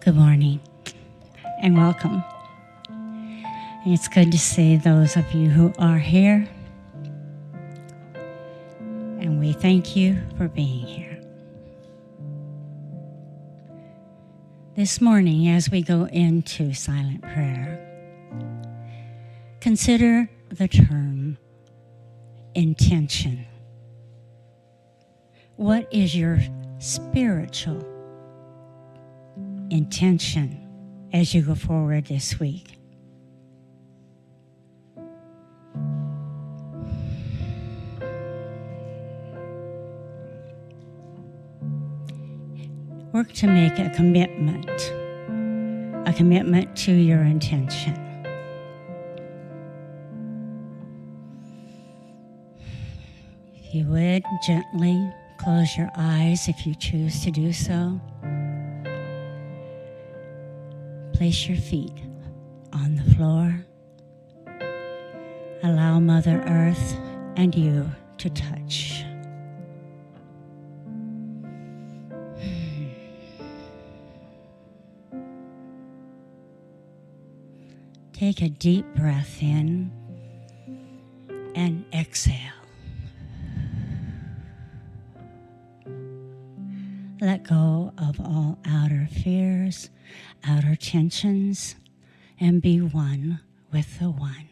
Good morning and welcome. It's good to see those of you who are here, and we thank you for being here. This morning, as we go into silent prayer, consider the term intention. What is your spiritual intention as you go forward this week? Work to make a commitment to your intention. If you would, gently close your eyes if you choose to do so. Place your feet on the floor. Allow Mother Earth and you to touch. Take a deep breath in and exhale. Let go of all outer fears, outer tensions, and be one with the One.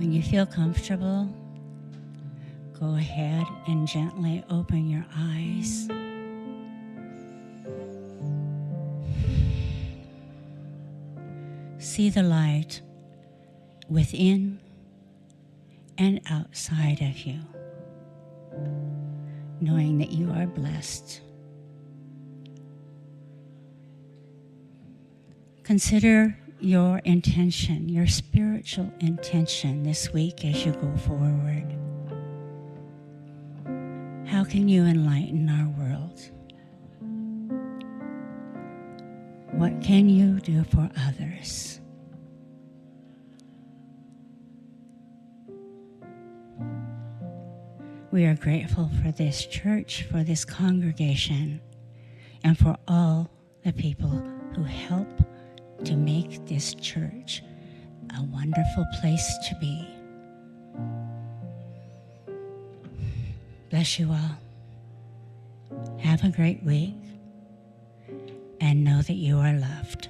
When you feel comfortable, go ahead and gently open your eyes. See the light within and outside of you, knowing that you are blessed. Consider your intention, your spiritual intention this week as you go forward. How can you enlighten our world? What can you do for others? We are grateful for this church, for this congregation, and for all the people who help to make this church a wonderful place to be. Bless you all. Have a great week, and know that you are loved.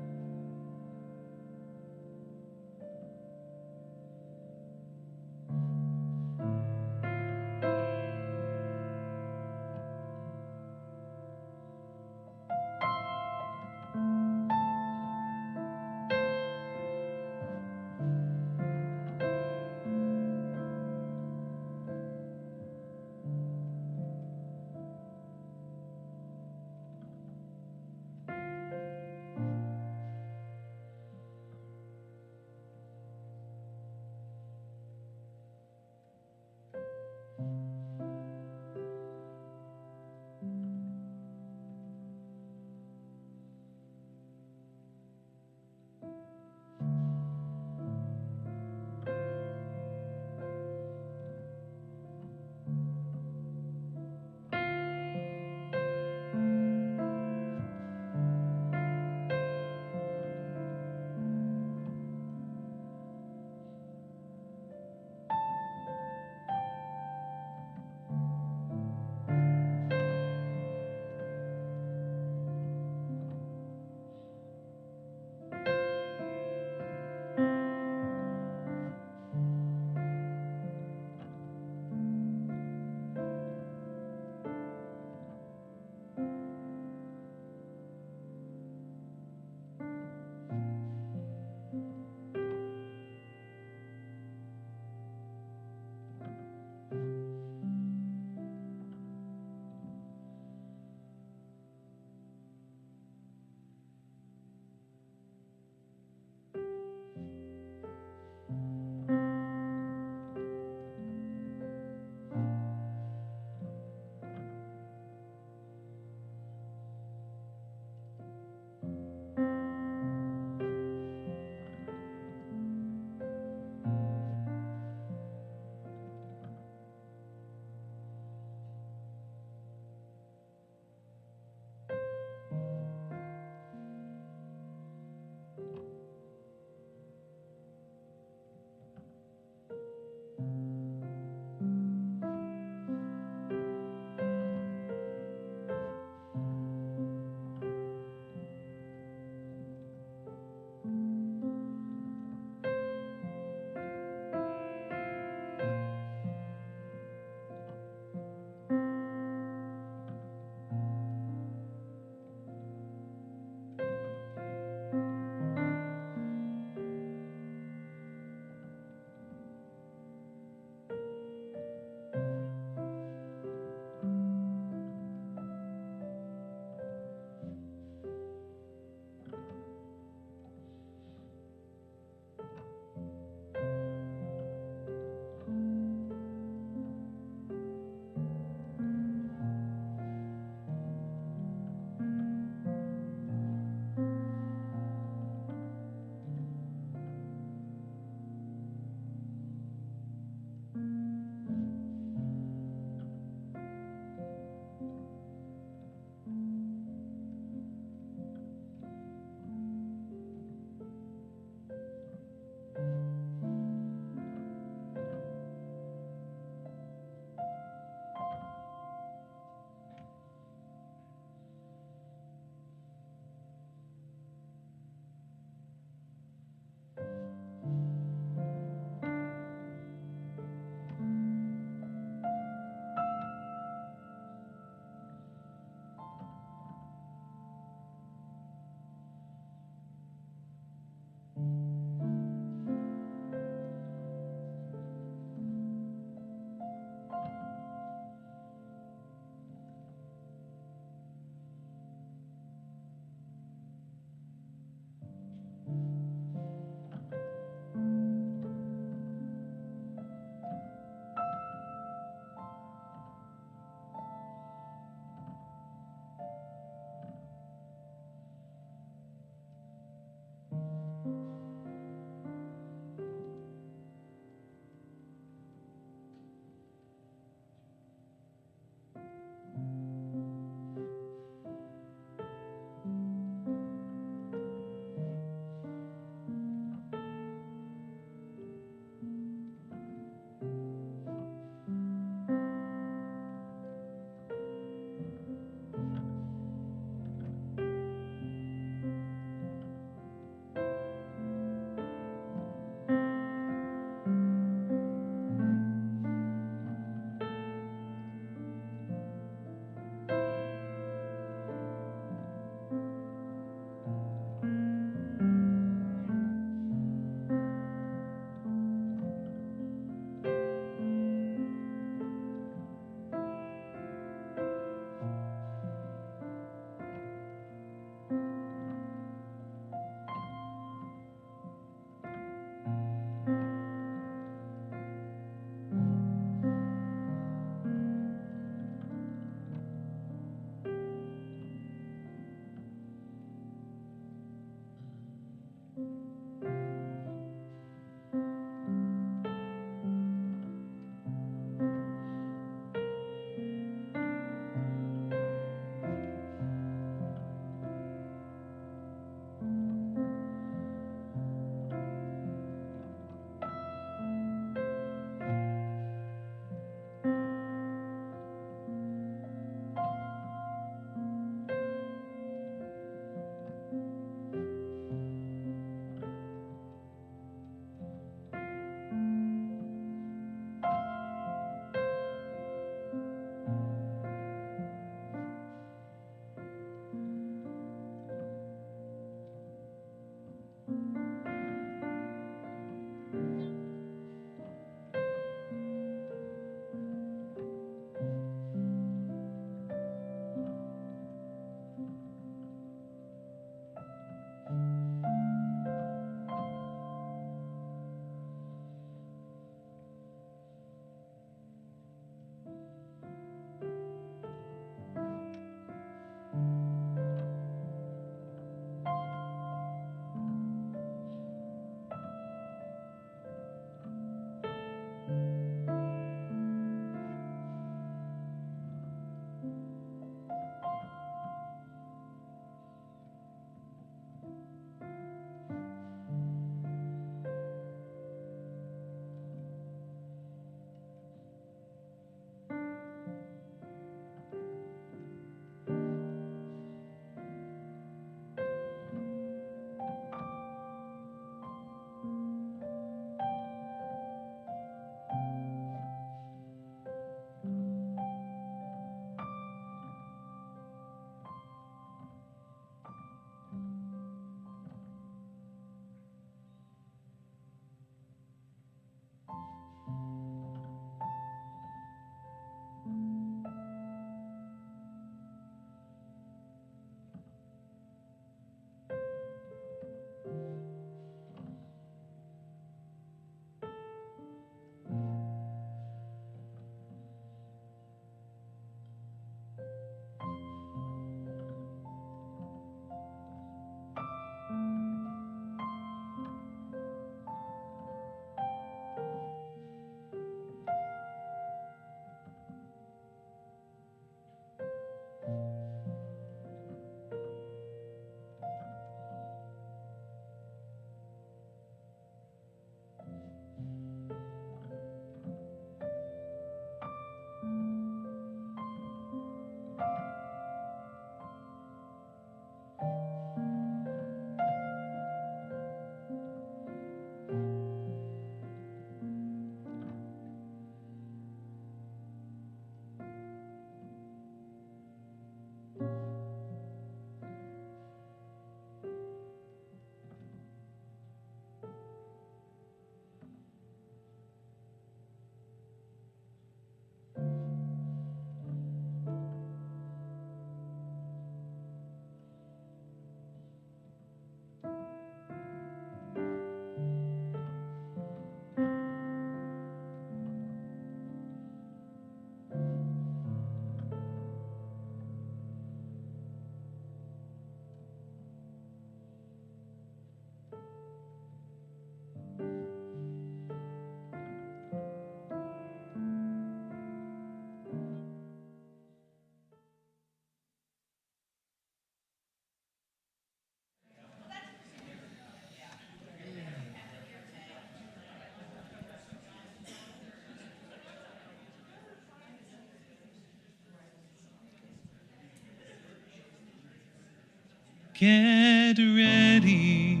Get ready,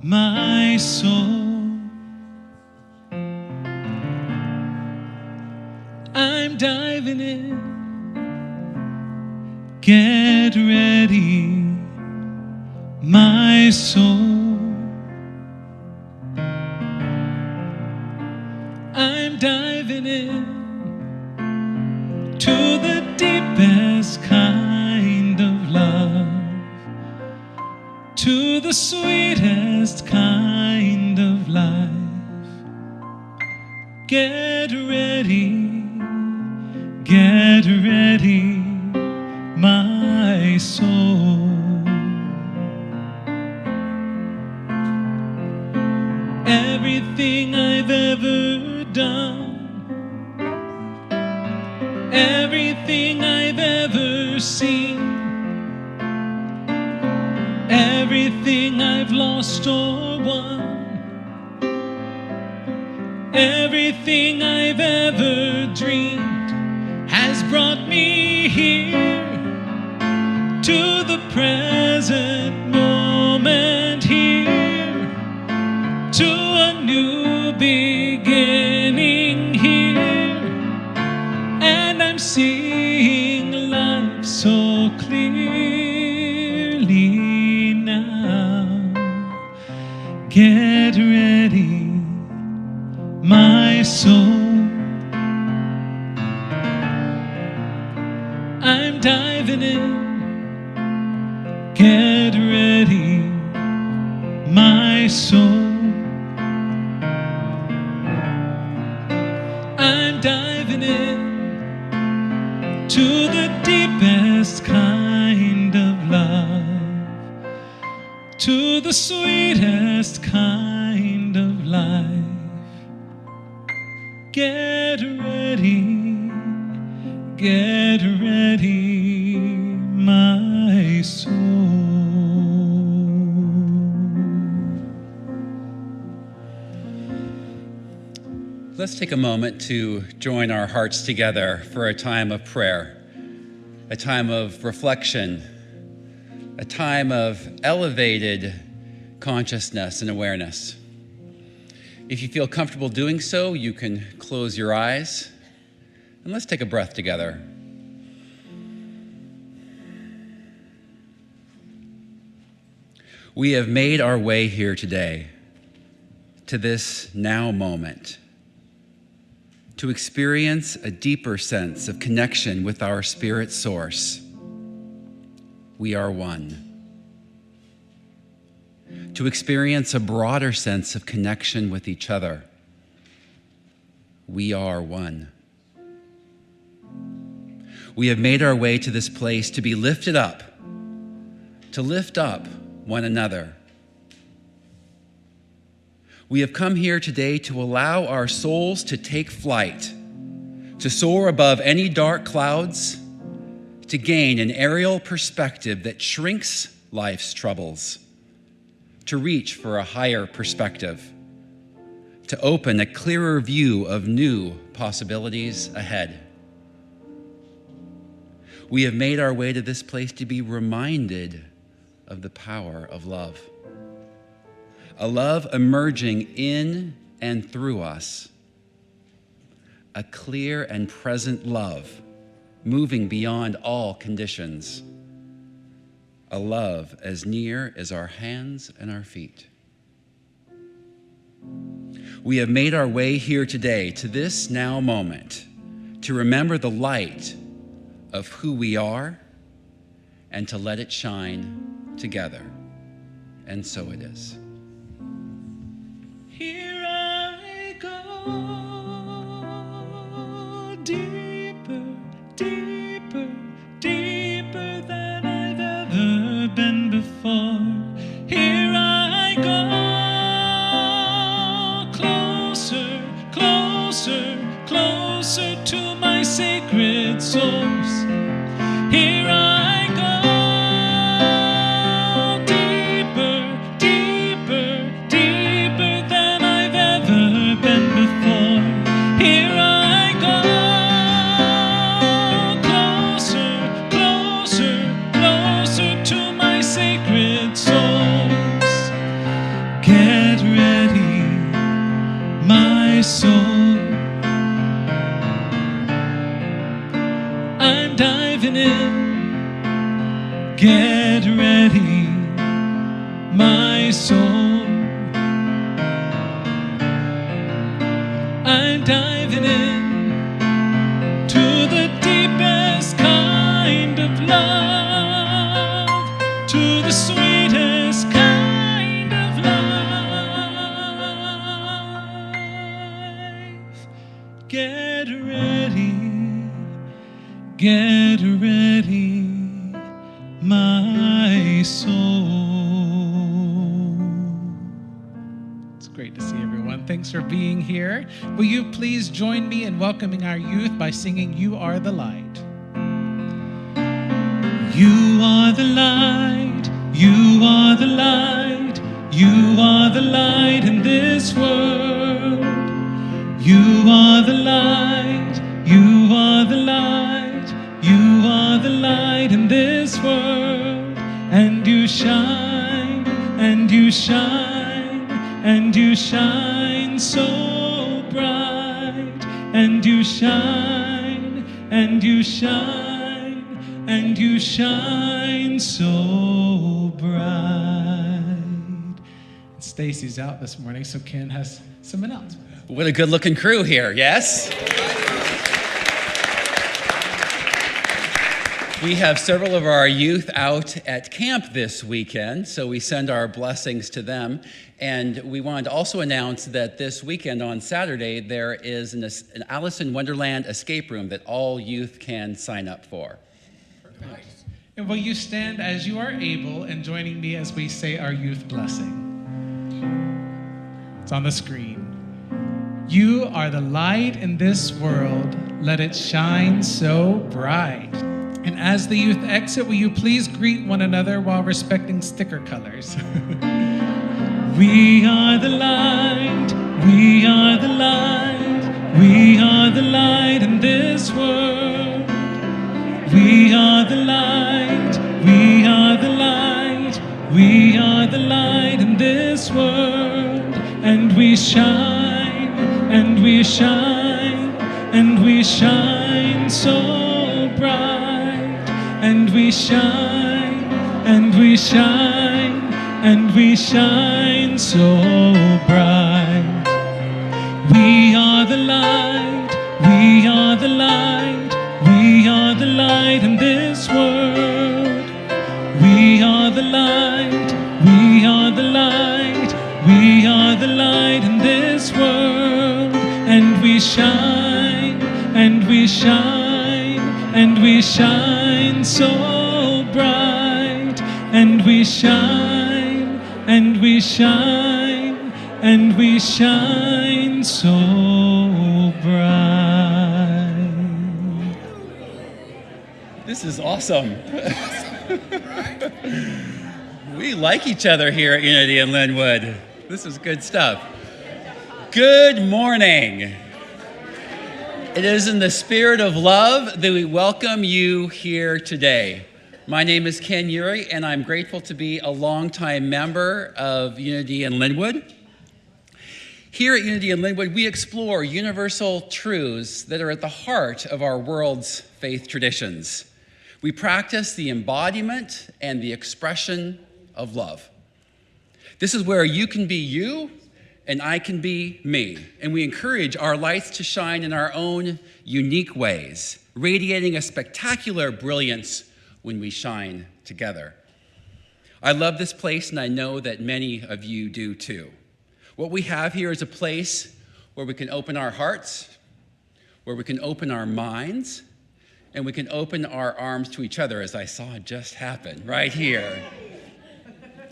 my soul. I'm diving in. Get ready, my soul. I'm diving in to the deepest kind of love, to the sweetest kind of life. Get ready, my soul. Everything I've ever done, everything I've ever seen, everything I've lost or won, everything I've ever dreamed has brought me here to the present moment, here to a new beginning here, and I'm seeing life so clearly now. Get ready, my soul. I'm diving in. Get ready, my soul. I'm diving in to the deepest kind of love, to the sweetest kind of life. Get ready, my soul. Let's take a moment to join our hearts together for a time of prayer, a time of reflection, a time of elevated consciousness and awareness. If you feel comfortable doing so, you can close your eyes and let's take a breath together. We have made our way here today to this now moment, to experience a deeper sense of connection with our spirit source. We are one. To experience a broader sense of connection with each other. We are one. We have made our way to this place to be lifted up, to lift up one another. We have come here today to allow our souls to take flight, to soar above any dark clouds, to gain an aerial perspective that shrinks life's troubles, to reach for a higher perspective, to open a clearer view of new possibilities ahead. We have made our way to this place to be reminded of the power of love. A love emerging in and through us. A clear and present love moving beyond all conditions. A love as near as our hands and our feet. We have made our way here today to this now moment to remember the light of who we are and to let it shine together. And so it is. Here I go, deeper, deeper, deeper than I've ever been before. Here I go, closer, closer, closer to my sacred source. Here I go, deeper, deeper, deeper than I've ever been before. Here I go, closer, closer, closer to my Savior. soul. I'm diving in. Get ready, my soul. I'm diving in to the deepest kind of love, to the sweetest kind of life. Get ready, my soul. It's great to see everyone. Thanks for being here. Will you please join me in welcoming our youth by singing You Are the Light? You are the light, you are the light, you are the light in this world. You are the light, you are the light, you are the light in this world. And you shine, and you shine, and you shine so bright. And you shine, and you shine, and you shine so bright. Stacy's out this morning, so Ken has some announcements. What a good-looking crew here, yes? We have several of our youth out at camp this weekend, so we send our blessings to them. And we wanted to also announce that this weekend on Saturday, there is an Alice in Wonderland escape room that all youth can sign up for. Nice. And will you stand as you are able and joining me as we say our youth blessing? It's on the screen. You are the light in this world. Let it shine so bright. And as the youth exit, will you please greet one another while respecting sticker colors? We are the light, we are the light, we are the light in this world. We are the light, we are the light, we are the light in this world. And we shine, and we shine, and we shine so bright. And we shine, and we shine, and we shine so bright. We are the light, we are the light, we are the light in this world. We are the light, we are the light, we are the light in this world. And we shine, and we shine, and we shine so bright. And we shine, and we shine, and we shine so bright. This is awesome. We like each other here at Unity in Lynnwood. This is good stuff. Good morning. It is in the spirit of love that we welcome you here today. My name is Ken Urey, and I'm grateful to be a longtime member of Unity in Lynnwood. Here at Unity in Lynnwood, we explore universal truths that are at the heart of our world's faith traditions. We practice the embodiment and the expression of love. This is where you can be you, and I can be me. And we encourage our lights to shine in our own unique ways, radiating a spectacular brilliance when we shine together. I love this place, and I know that many of you do too. What we have here is a place where we can open our hearts, where we can open our minds, and we can open our arms to each other, as I saw just happen right here.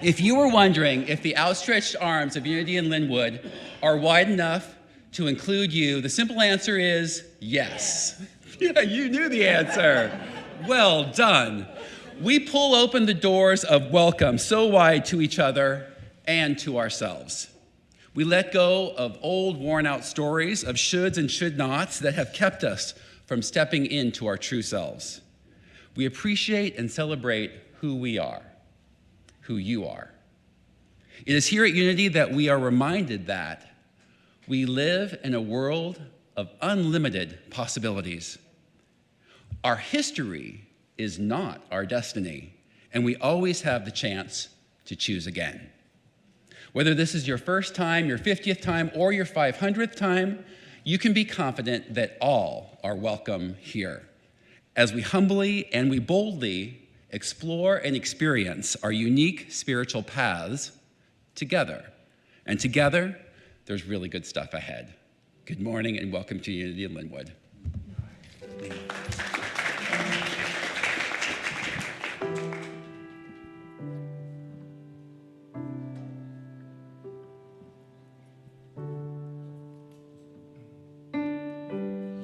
If you were wondering if the outstretched arms of Unity in Lynnwood are wide enough to include you, the simple answer is yes. Yeah, you knew the answer. Well done. We pull open the doors of welcome so wide to each other and to ourselves. We let go of old, worn-out stories of shoulds and should-nots that have kept us from stepping into our true selves. We appreciate and celebrate who we are, who you are. It is here at Unity that we are reminded that We live in a world of unlimited possibilities. Our history is not our destiny, and we always have the chance to choose again. Whether this is your first time, your 50th time, or your 500th time, you can be confident that all are welcome here as we humbly and we boldly explore and experience our unique spiritual paths together. And together, there's really good stuff ahead. Good morning and welcome to Unity in Lynnwood.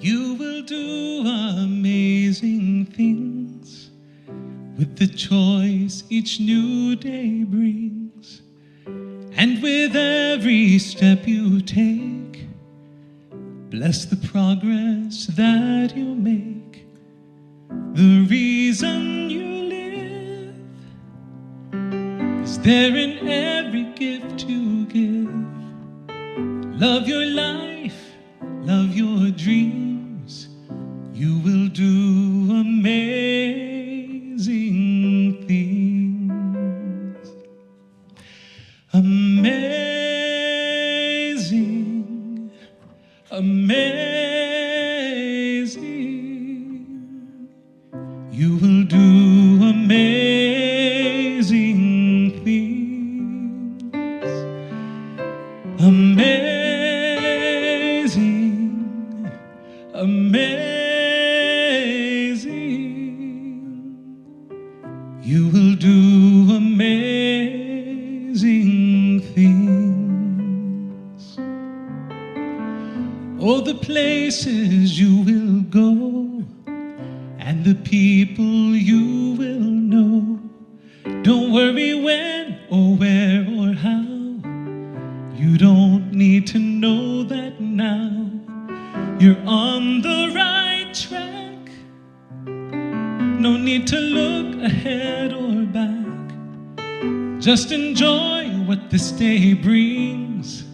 You will do amazing things with the choice each new day brings. And with every step you take, bless the progress that you make. The reason you live is there in every gift you give. Love your life, love your dreams. You will do amazing things. Amazing, amazing. You will do amazing things. Amazing, amazing. You will do amazing things. Oh, the places you will go and the people you will know. Don't worry when or where or how. You don't need to know that now. You're on the right track. No need to look ahead or back. Just enjoy what this day brings.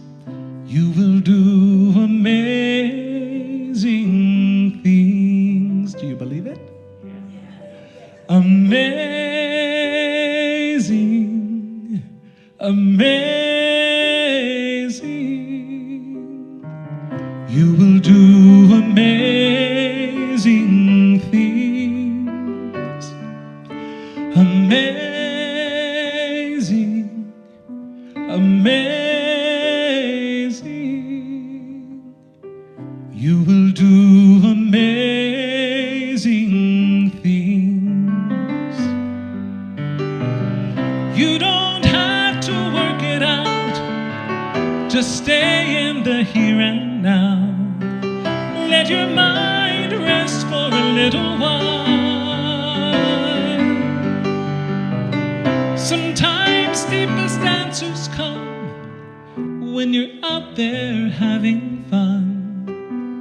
You will do amazing things. Do you believe it? Amazing, amazing. You will do amazing things. Amazing, amazing. You will do amazing things. You don't have to work it out. Just stay in the here and now. Let your mind rest for a little while. Sometimes deepest answers come when you're out there having fun.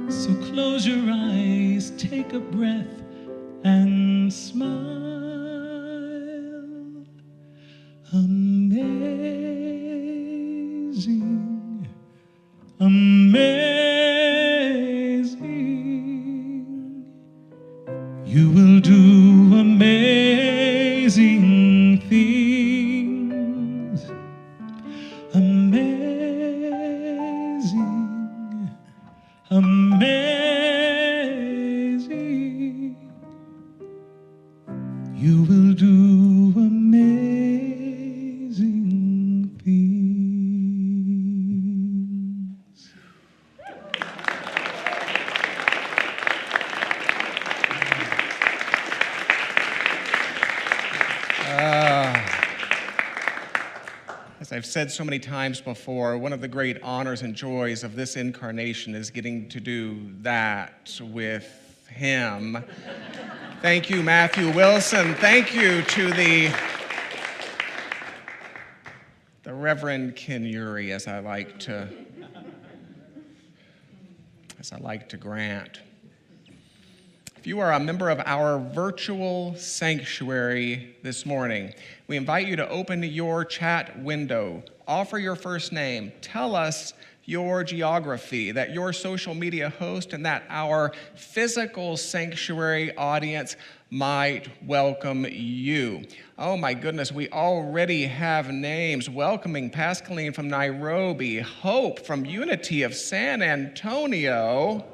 So close your eyes, take a breath, and smile. Amazing, amazing. You will do amazing things. Amazing, amazing. You will do amazing things. As I've said so many times before, one of the great honors and joys of this incarnation is getting to do that with him. Thank you, Matthew Wilson. Thank you to the Reverend Ken Urie, as I like to grant. If you are a member of our virtual sanctuary this morning, we invite you to open your chat window, offer your first name, tell us your geography, that your social media host, and that our physical sanctuary audience might welcome you. Oh my goodness, we already have names welcoming Pascaline from Nairobi, Hope from Unity of San Antonio,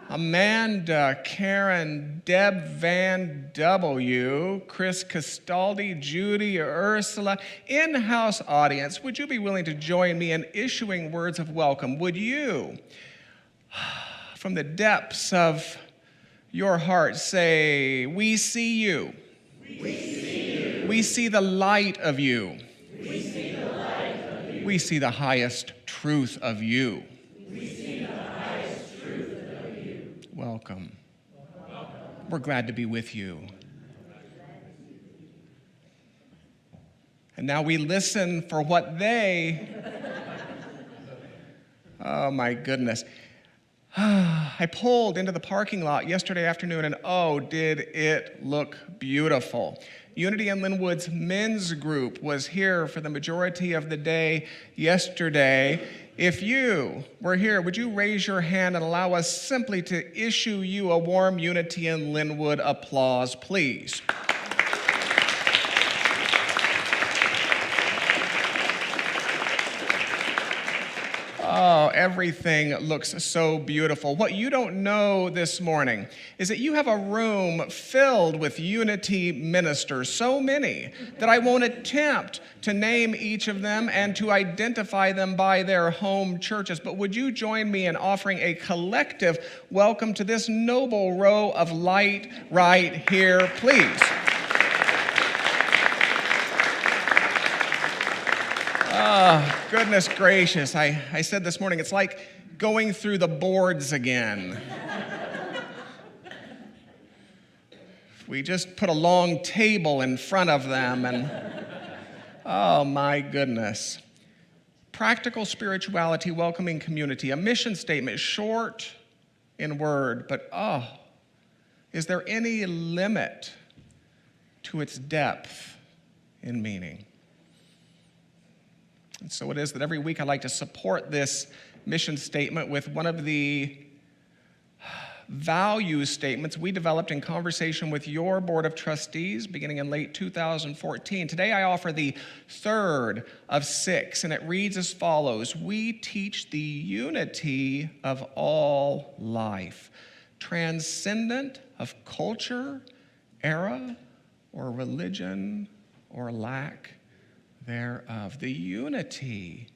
Amanda, Karen, Deb Van W, Chris Castaldi, Judy, Ursula. In-house audience, would you be willing to join me in issuing words of welcome? Would you, from the depths of your heart, say, "We see you. We see you. We see the light of you. We see the light of you. We see the highest truth of you." Welcome. We're glad to be with you. And now we listen for what they... Oh my goodness. I pulled into the parking lot yesterday afternoon, and oh, did it look beautiful. Unity in Lynnwood's men's group was here for the majority of the day yesterday. If you were here, would you raise your hand and allow us simply to issue you a warm Unity in Lynnwood applause, please? Oh, everything looks so beautiful. What you don't know this morning is that you have a room filled with Unity ministers, so many that I won't attempt to name each of them and to identify them by their home churches. But would you join me in offering a collective welcome to this noble row of light right here, please? Oh, goodness gracious. I said this morning, it's like going through the boards again. We just put a long table in front of them and, oh my goodness. Practical spirituality, welcoming community, a mission statement, short in word, but oh, is there any limit to its depth in meaning? And so it is that every week I like to support this mission statement with one of the value statements we developed in conversation with your board of trustees beginning in late 2014. Today I offer the third of 6, and it reads as follows: we teach the unity of all life, transcendent of culture, era, or religion, or lack thereof. The unity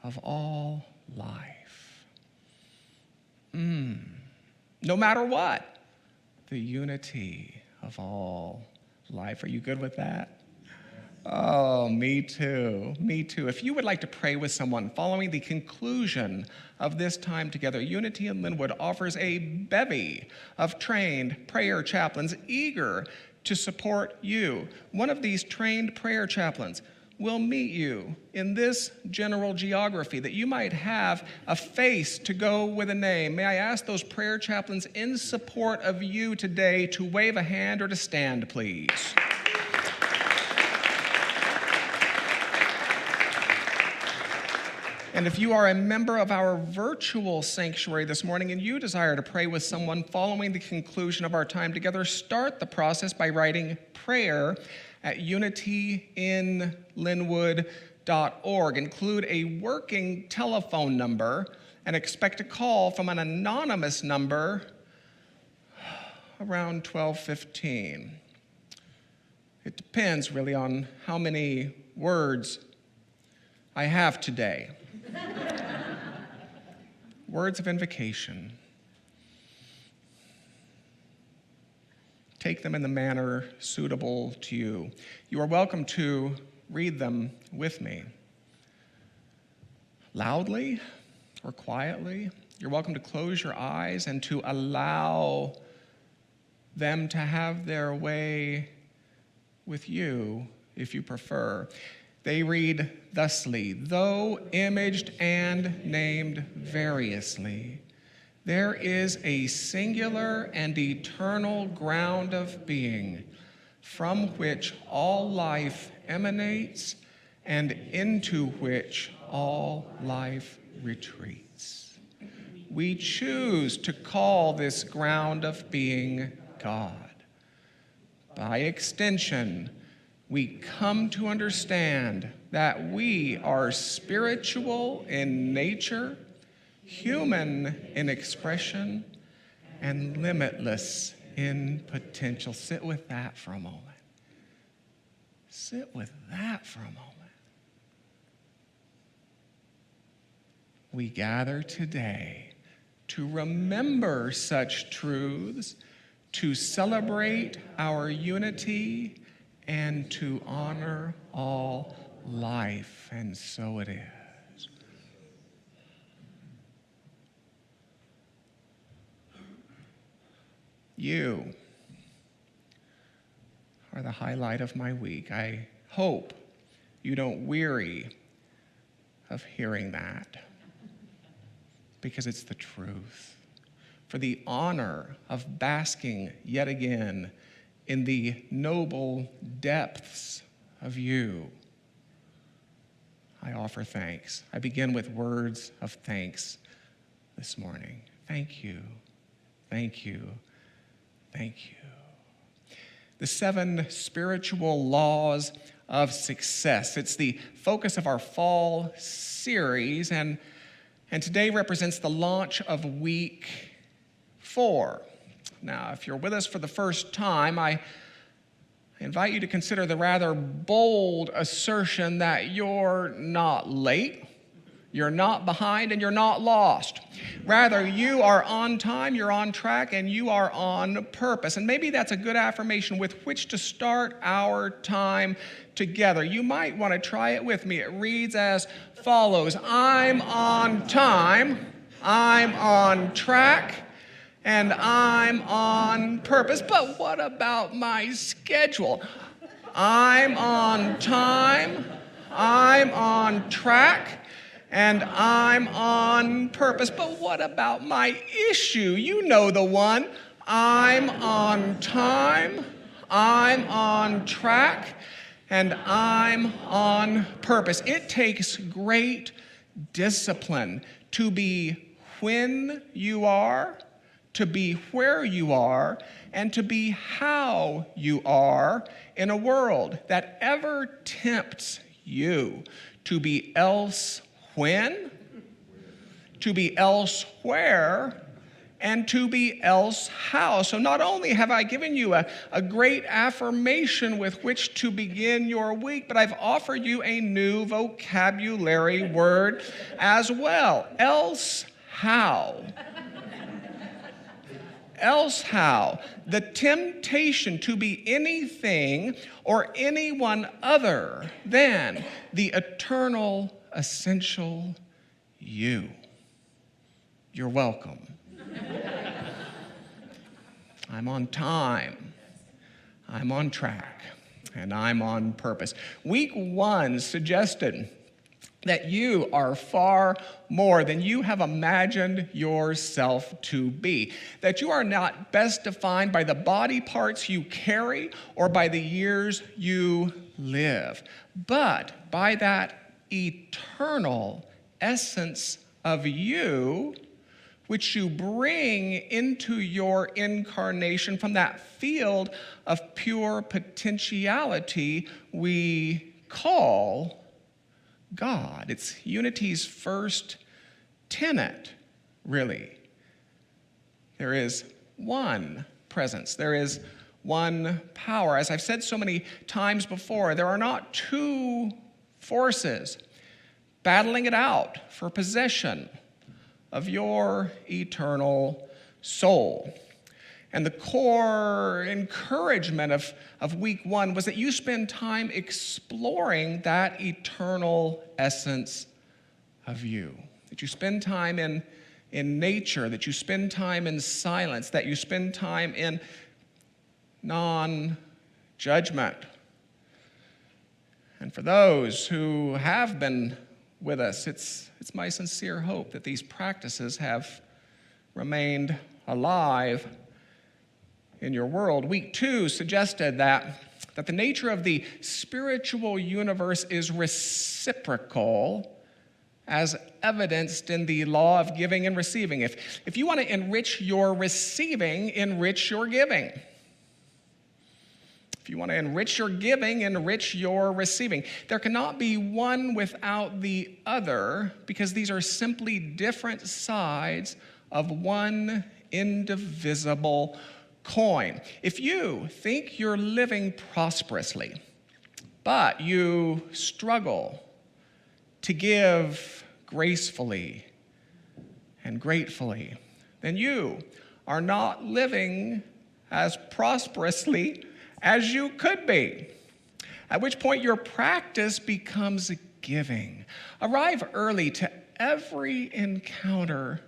of all life. No matter what, the unity of all life. Are you good with that? Oh, me too. Me too. If you would like to pray with someone following the conclusion of this time together, Unity in Lynnwood offers a bevy of trained prayer chaplains eager to support you. One of these trained prayer chaplains will meet you in this general geography, that you might have a face to go with a name. May I ask those prayer chaplains in support of you today to wave a hand or to stand, please? And if you are a member of our virtual sanctuary this morning and you desire to pray with someone following the conclusion of our time together, start the process by writing prayer at unityinlynnwood.org. Include a working telephone number and expect a call from an anonymous number around 12:15. It depends really on how many words I have today. Words of invocation. Take them in the manner suitable to you. You are welcome to read them with me. Loudly or quietly. You're welcome to close your eyes and to allow them to have their way with you if you prefer. They read thusly: though imaged and named variously, there is a singular and eternal ground of being from which all life emanates and into which all life retreats. We choose to call this ground of being God. By extension, we come to understand that we are spiritual in nature, human in expression, and limitless in potential. Sit with that for a moment. Sit with that for a moment. We gather today to remember such truths, to celebrate our unity, and to honor all life, and so it is. You are the highlight of my week. I hope you don't weary of hearing that, because it's the truth. For the honor of basking yet again in the noble depths of you, I offer thanks. I begin with words of thanks this morning. Thank you, thank you, thank you. The 7 spiritual laws of success. It's the focus of our fall series, and today represents the launch of week 4. Now, if you're with us for the first time, I invite you to consider the rather bold assertion that you're not late, you're not behind, and you're not lost. Rather, you are on time, you're on track, and you are on purpose. And maybe that's a good affirmation with which to start our time together. You might want to try it with me. It reads as follows: I'm on time, I'm on track, and I'm on purpose. But what about my schedule? I'm on time, I'm on track, and I'm on purpose. But what about my issue? You know the one. I'm on time, I'm on track, and I'm on purpose. It takes great discipline to be when you are, to be where you are, and to be how you are in a world that ever tempts you to be else when, to be elsewhere, and to be else how. So not only have I given you a great affirmation with which to begin your week, but I've offered you a new vocabulary word as well: else how. Else how. The temptation to be anything or anyone other than the eternal, essential you. You're welcome. I'm on time, I'm on track, and I'm on purpose. Week 1 suggested that you are far more than you have imagined yourself to be, that you are not best defined by the body parts you carry or by the years you live, but by that eternal essence of you, which you bring into your incarnation from that field of pure potentiality we call God. It's unity's first tenet, really. There is one presence. There is one power. As I've said so many times before, there are not 2 forces battling it out for possession of your eternal soul. And the core encouragement of week 1 was that you spend time exploring that eternal essence of you. That you spend time in nature, that you spend time in silence, that you spend time in non-judgment. And for those who have been with us, it's my sincere hope that these practices have remained alive in your world. Week 2 suggested that the nature of the spiritual universe is reciprocal as evidenced in the law of giving and receiving. If you want to enrich your receiving, enrich your giving. If you want to enrich your giving, enrich your receiving. There cannot be one without the other, because these are simply different sides of one indivisible coin. If you think you're living prosperously, but you struggle to give gracefully and gratefully, then you are not living as prosperously as you could be, at which point your practice becomes giving. Arrive early to every encounter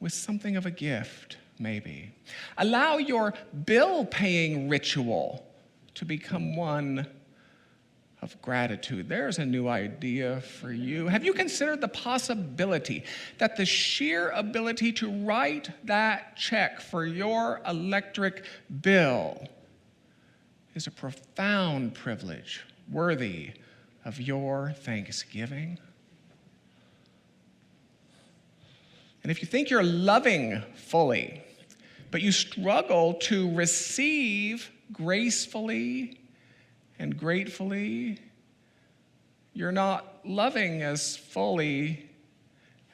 with something of a gift, maybe. Allow your bill-paying ritual to become one of gratitude. There's a new idea for you. Have you considered the possibility that the sheer ability to write that check for your electric bill is a profound privilege worthy of your thanksgiving? And if you think you're loving fully, but you struggle to receive gracefully and gratefully, you're not loving as fully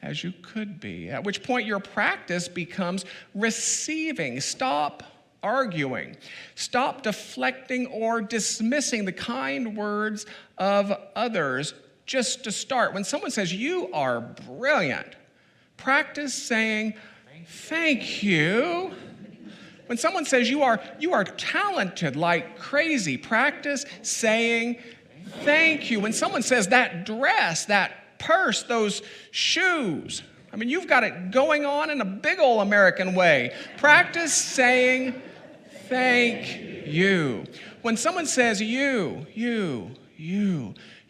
as you could be, at which point your practice becomes receiving. Stop arguing. Stop deflecting or dismissing the kind words of others. Just to start, when someone says, "You are brilliant," practice saying, "Thank you." When someone says you are talented like crazy, practice saying, "Thank you." When someone says that dress, that purse, those shoes, I mean, you've got it going on in a big old American way, practice saying, "Thank you." When someone says you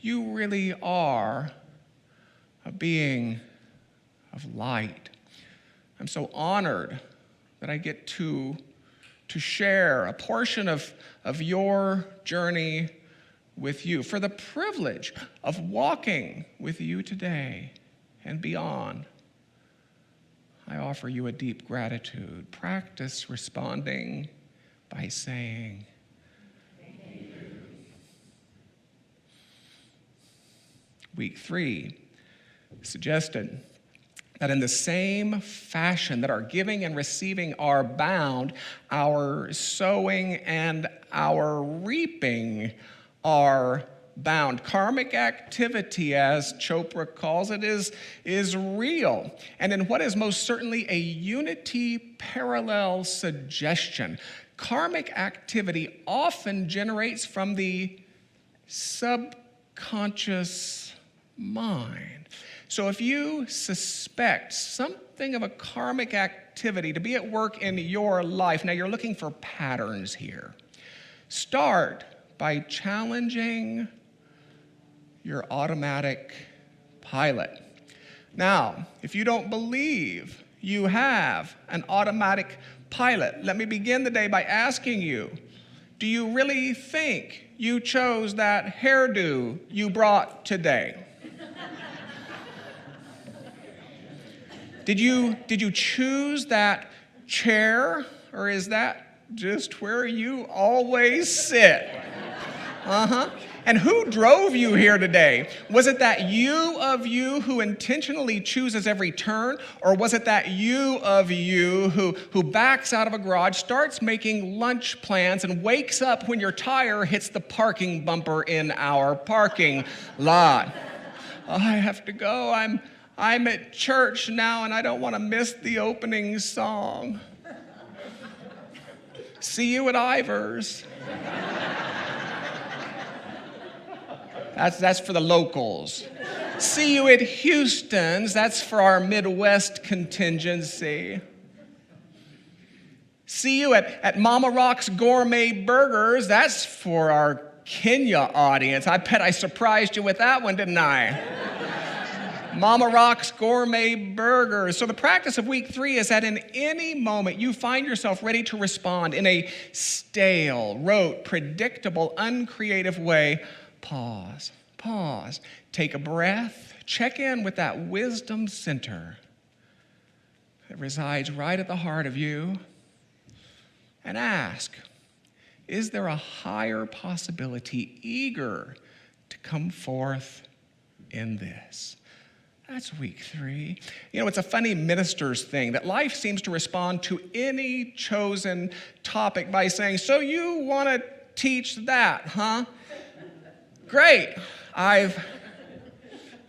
really are a being of light. I'm so honored that I get to share a portion of your journey with you, for the privilege of walking with you today and beyond. I offer you a deep gratitude. Practice responding by saying, "Thank you." Week 3 suggested that in the same fashion that our giving and receiving are bound, our sowing and our reaping are bound. Karmic activity, as Chopra calls it, is real. And in what is most certainly a unity parallel suggestion, karmic activity often generates from the subconscious mind. So if you suspect something of a karmic activity to be at work in your life, now you're looking for patterns here, start by challenging your automatic pilot. Now, if you don't believe you have an automatic pilot, let me begin the day by asking you, do you really think you chose that hairdo you brought today? Did you choose that chair, or is that just where you always sit? And who drove you here today? Was it that you of you who intentionally chooses every turn, or was it that you of you who backs out of a garage, starts making lunch plans, and wakes up when your tire hits the parking bumper in our parking lot? Oh, I have to go. I'm at church now, and I don't want to miss the opening song. See you at Ivers. That's for the locals. See you at Houston's. That's for our Midwest contingency. See you at Mama Rock's Gourmet Burgers. That's for our Kenya audience. I bet I surprised you with that one, didn't I? Mama Rock's Gourmet Burgers. So the practice of week 3 is that in any moment you find yourself ready to respond in a stale, rote, predictable, uncreative way, pause. Take a breath. check in with that wisdom center that resides right at the heart of you and ask, is there a higher possibility eager to come forth in this? That's week 3. You know, it's a funny minister's thing that life seems to respond to any chosen topic by saying, so you want to teach that, huh? Great. I've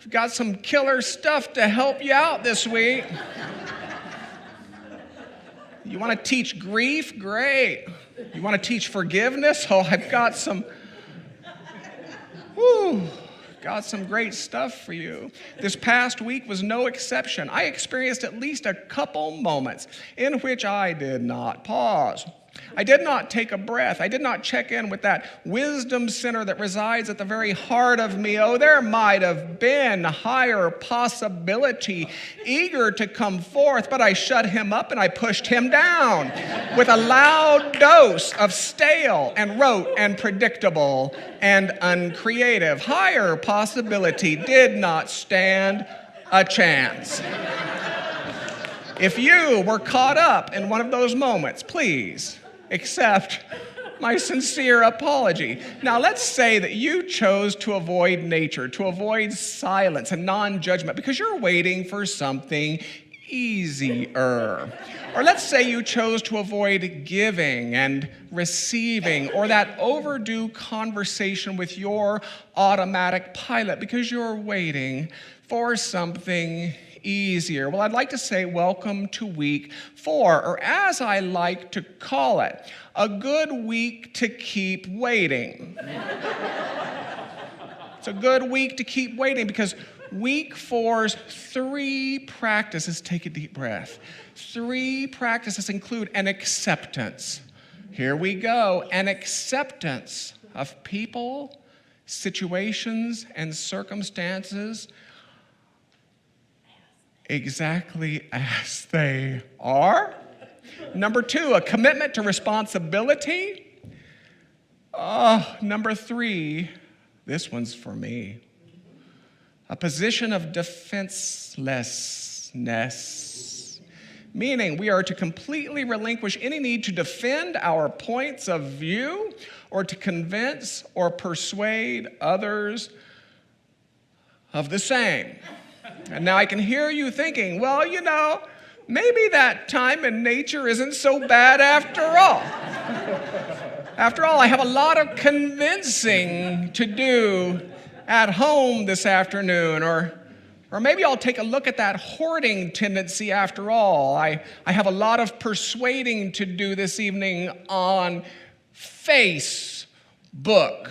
got some killer stuff to help you out this week. You want to teach grief? Great. You want to teach forgiveness? Oh, I've got some great stuff for you. This past week was no exception. I experienced at least a couple moments in which I did not pause. I did not take a breath. I did not check in with that wisdom center that resides at the very heart of me. Oh, there might have been higher possibility eager to come forth, but I shut him up and I pushed him down with a loud dose of stale and rote and predictable and uncreative. Higher possibility did not stand a chance. If you were caught up in one of those moments, please accept my sincere apology. Now, let's say that you chose to avoid nature, to avoid silence and non-judgment because you're waiting for something easier. Or let's say you chose to avoid giving and receiving or that overdue conversation with your automatic pilot because you're waiting for something easier. Well, I'd like to say welcome to week 4, or as I like to call it, a good week to keep waiting. It's a good week to keep waiting because week 4's 3 practices, take a deep breath. 3 practices include an acceptance. Here we go, an acceptance of people, situations, and circumstances exactly as they are. Number 2, a commitment to responsibility. Number 3, this one's for me. A position of defenselessness, meaning we are to completely relinquish any need to defend our points of view or to convince or persuade others of the same. And now I can hear you thinking, well, you know, maybe that time in nature isn't so bad after all. After all, I have a lot of convincing to do at home this afternoon, or maybe I'll take a look at that hoarding tendency after all. I have a lot of persuading to do this evening on Facebook.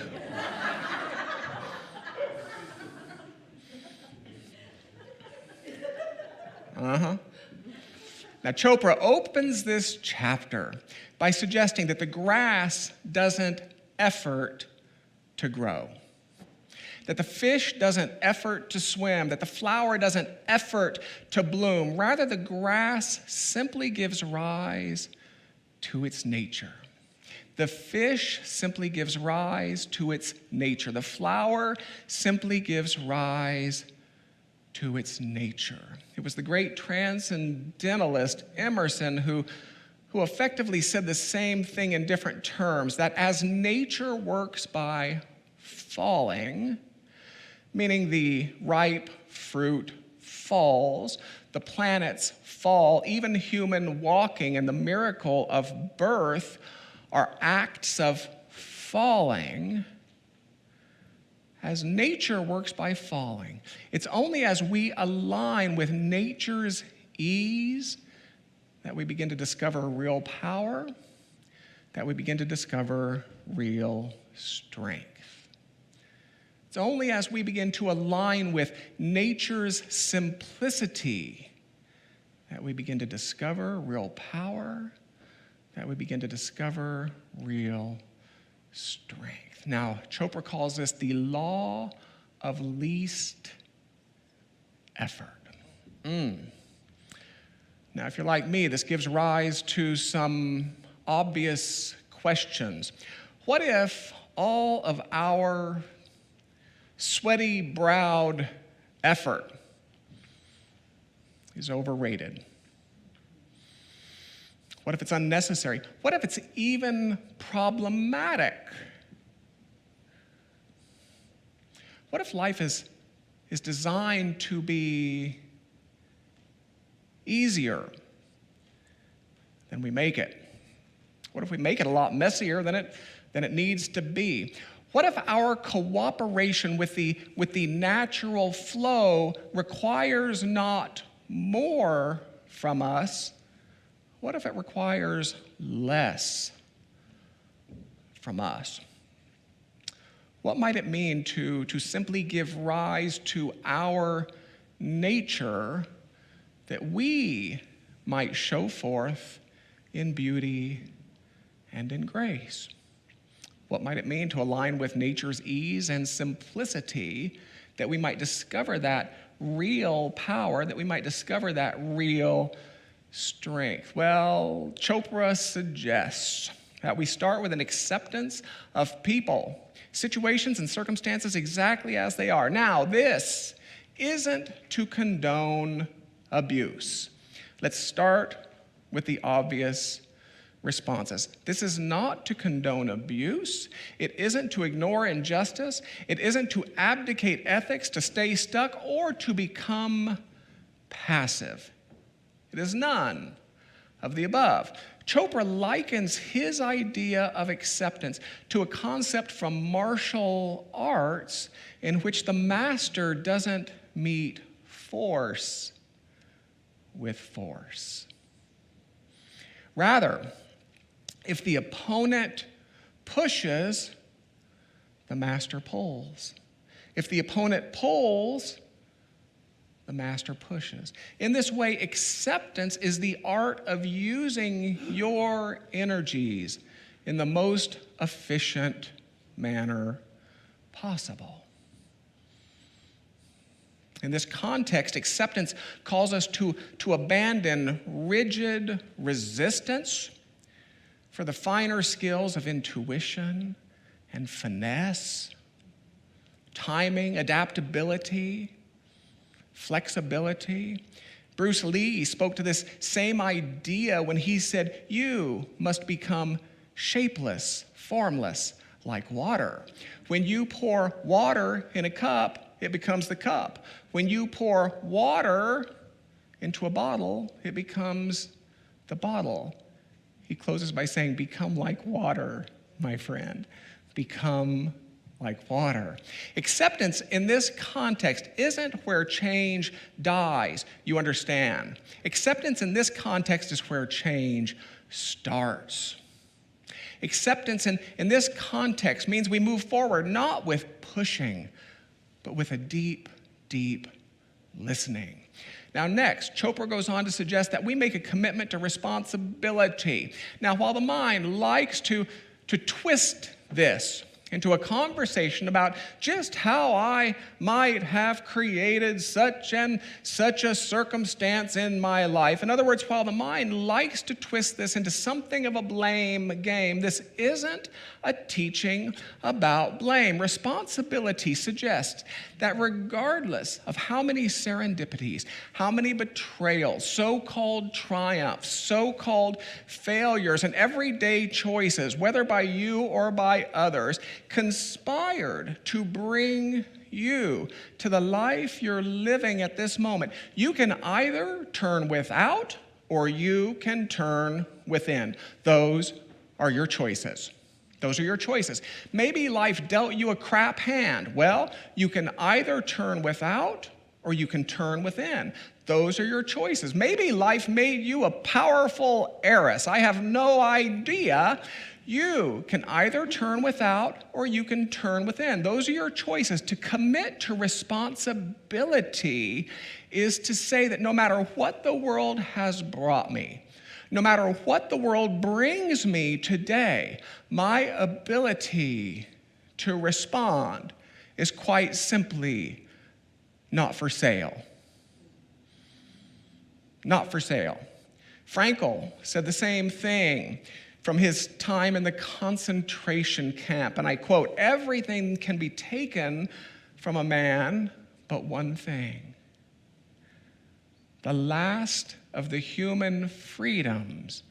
Now, Chopra opens this chapter by suggesting that the grass doesn't effort to grow, that the fish doesn't effort to swim, that the flower doesn't effort to bloom. Rather, the grass simply gives rise to its nature. The fish simply gives rise to its nature. The flower simply gives rise to its nature. It was the great transcendentalist Emerson who effectively said the same thing in different terms, that as nature works by falling, meaning the ripe fruit falls, the planets fall, even human walking and the miracle of birth are acts of falling. As nature works by falling, it's only as we align with nature's ease that we begin to discover real power, that we begin to discover real strength. It's only as we begin to align with nature's simplicity that we begin to discover real power, that we begin to discover real strength. Now, Chopra calls this the law of least effort. Now, if you're like me, this gives rise to some obvious questions. What if all of our sweaty-browed effort is overrated? What if it's unnecessary? What if it's even problematic? What if life is designed to be easier than we make it? What if we make it a lot messier than it needs to be? What if our cooperation with the natural flow requires not more from us? What if it requires less from us? What might it mean to simply give rise to our nature that we might show forth in beauty and in grace? What might it mean to align with nature's ease and simplicity, that we might discover that real power, that we might discover that real strength? Well, Chopra suggests that we start with an acceptance of people, situations, and circumstances exactly as they are. Now, this isn't to condone abuse. Let's start with the obvious responses. This is not to condone abuse. It isn't to ignore injustice. It isn't to abdicate ethics, to stay stuck, or to become passive. It is none of the above. Chopra likens his idea of acceptance to a concept from martial arts in which the master doesn't meet force with force. Rather, if the opponent pushes, the master pulls. If the opponent pulls, the master pushes. In this way, acceptance is the art of using your energies in the most efficient manner possible. In this context, acceptance calls us to abandon rigid resistance for the finer skills of intuition and finesse, timing, adaptability, flexibility. Bruce Lee spoke to this same idea when he said, "You must become shapeless, formless, like water. When you pour water in a cup, it becomes the cup. When you pour water into a bottle, it becomes the bottle." He closes by saying, "Become like water, my friend. Become like water." Acceptance in this context isn't where change dies, you understand. Acceptance in this context is where change starts. Acceptance in this context means we move forward not with pushing, but with a deep, deep listening. Now next, Chopra goes on to suggest that we make a commitment to responsibility. Now, while the mind likes to twist this into a conversation about just how I might have created such and such a circumstance in my life. In other words, while the mind likes to twist this into something of a blame game, this isn't a teaching about blame. Responsibility suggests that regardless of how many serendipities, how many betrayals, so-called triumphs, so-called failures, and everyday choices, whether by you or by others, conspired to bring you to the life you're living at this moment, you can either turn without or you can turn within. Those are your choices. Those are your choices. Maybe life dealt you a crap hand. Well, you can either turn without or you can turn within. Those are your choices. Maybe life made you a powerful heiress. I have no idea. You can either turn without or you can turn within. Those are your choices. To commit to responsibility is to say that no matter what the world has brought me, no matter what the world brings me today, my ability to respond is quite simply not for sale. Not for sale. Frankl said the same thing from his time in the concentration camp, and I quote, "Everything can be taken from a man but one thing. The last of the human freedoms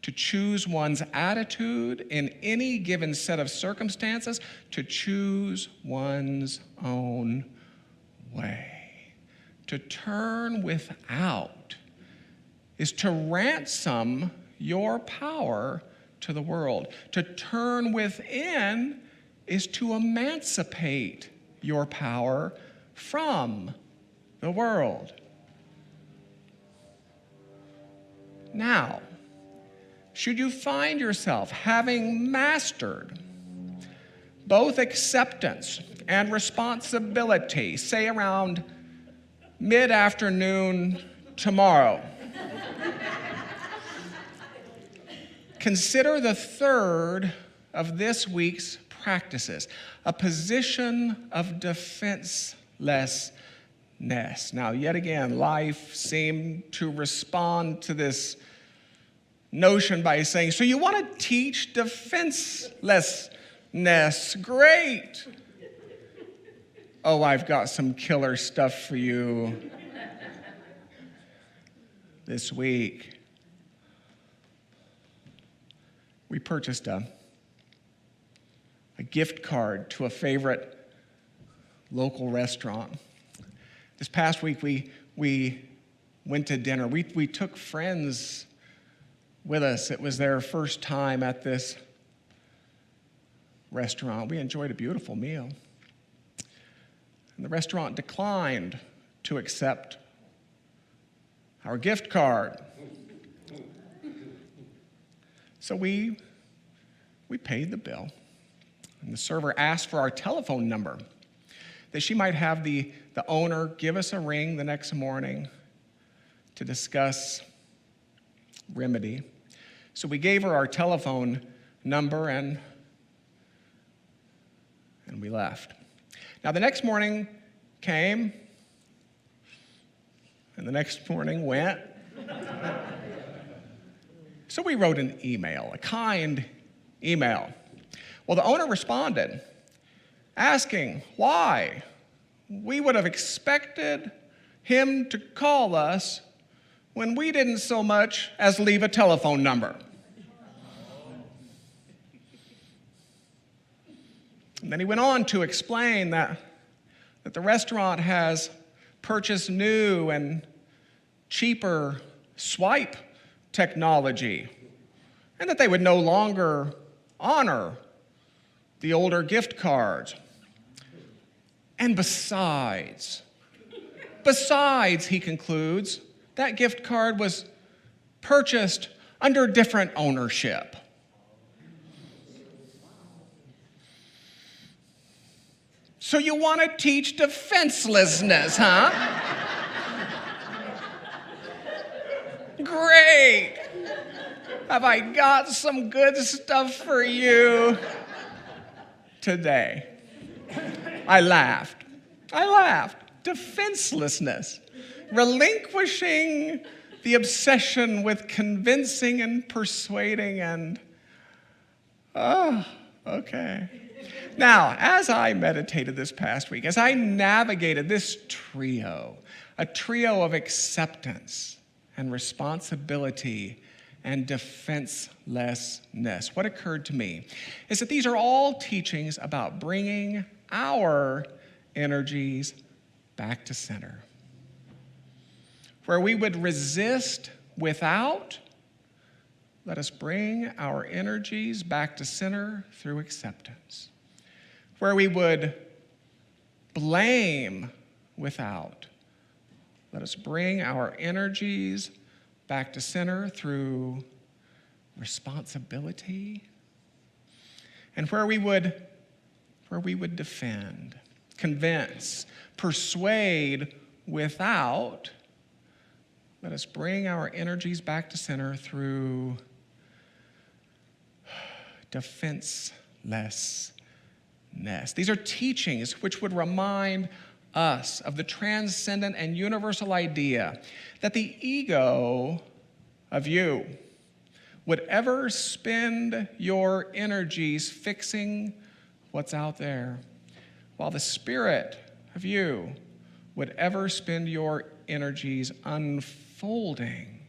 to choose one's attitude in any given set of circumstances, to choose one's own way. To turn without is to ransom your power to the world. To turn within is to emancipate your power from the world. Now, should you find yourself having mastered both acceptance and responsibility, say around mid-afternoon tomorrow, consider the third of this week's practices, a position of defenselessness. Now, yet again, life seemed to respond to this notion by saying, so you want to teach defenselessness? Great. Oh, I've got some killer stuff for you this week. We purchased a gift card to a favorite local restaurant. This past week, we went to dinner. We took friends with us. It was their first time at this restaurant. We enjoyed a beautiful meal. And the restaurant declined to accept our gift card. So we paid the bill. And the server asked for our telephone number, that she might have the owner give us a ring the next morning to discuss remedy. So we gave her our telephone number and we left. Now the next morning came, and the next morning went. So we wrote an email, a kind email. Well, the owner responded, asking why we would have expected him to call us when we didn't so much as leave a telephone number. And then he went on to explain that the restaurant has purchased new and cheaper swipe technology, and that they would no longer honor the older gift cards. And besides, he concludes, that gift card was purchased under different ownership. So you want to teach defenselessness, huh? Great. Have I got some good stuff for you today? I laughed. Defenselessness. Relinquishing the obsession with convincing and persuading and, okay. Now, as I meditated this past week, as I navigated this trio, a trio of acceptance and responsibility and defenselessness, what occurred to me is that these are all teachings about bringing our energies back to center. Where we would resist without, let us bring our energies back to center through acceptance. Where we would blame without, let us bring our energies back to center through responsibility. And where we would defend, convince, persuade without, let us bring our energies back to center through defenselessness. These are teachings which would remind us of the transcendent and universal idea that the ego of you would ever spend your energies fixing what's out there, while the spirit of you would ever spend your energies unfolding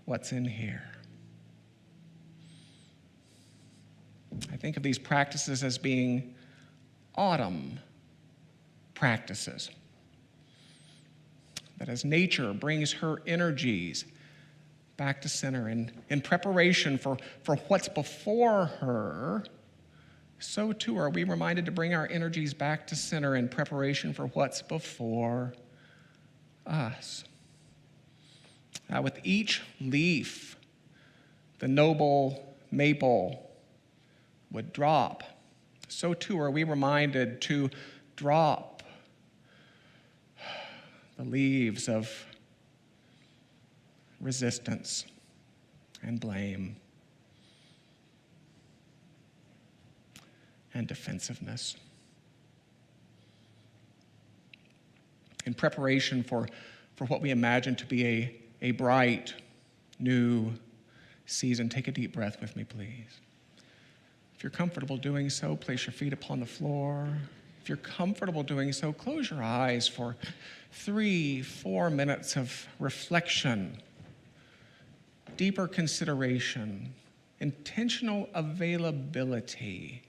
what's in here. I think of these practices as being autumn practices. That as nature brings her energies back to center in preparation for what's before her, so too are we reminded to bring our energies back to center in preparation for what's before us. Now, with each leaf, the noble maple would drop. So too are we reminded to drop the leaves of resistance and blame and defensiveness. In preparation for what we imagine to be a bright, new season, take a deep breath with me, please. If you're comfortable doing so, place your feet upon the floor. If you're comfortable doing so, close your eyes for 3-4 minutes of reflection, deeper consideration, intentional availability.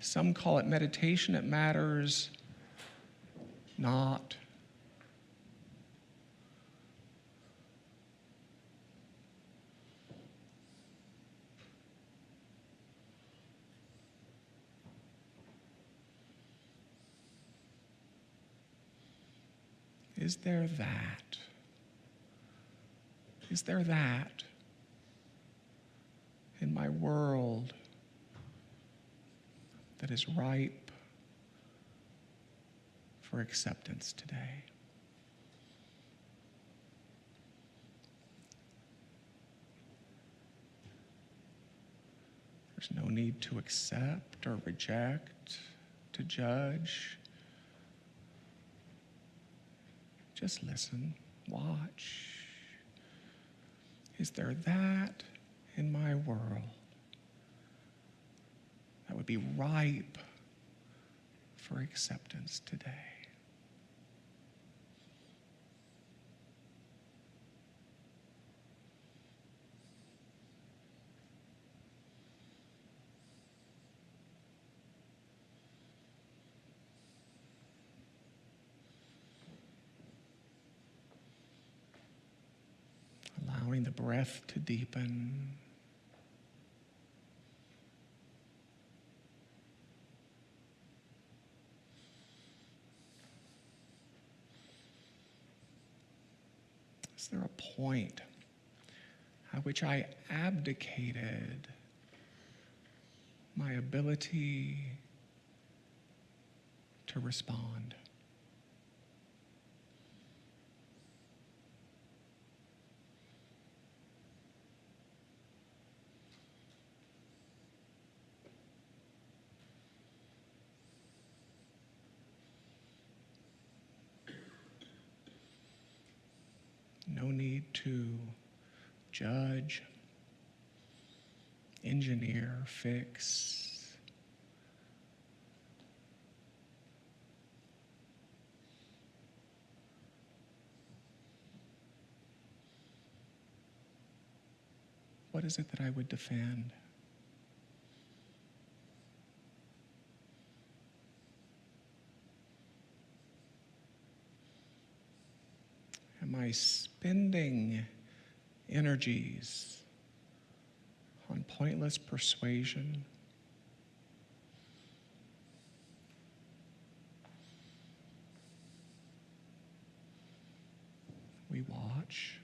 Some call it meditation. It matters not. Is there that? Is there that in my world that is ripe for acceptance today? There's no need to accept or reject, to judge. Just listen, watch. Is there that in my world that would be ripe for acceptance today? Allowing the breath to deepen. Is there a point at which I abdicated my ability to respond? No need to judge, engineer, fix. What is it that I would defend? Am I spending energies on pointless persuasion? We watch.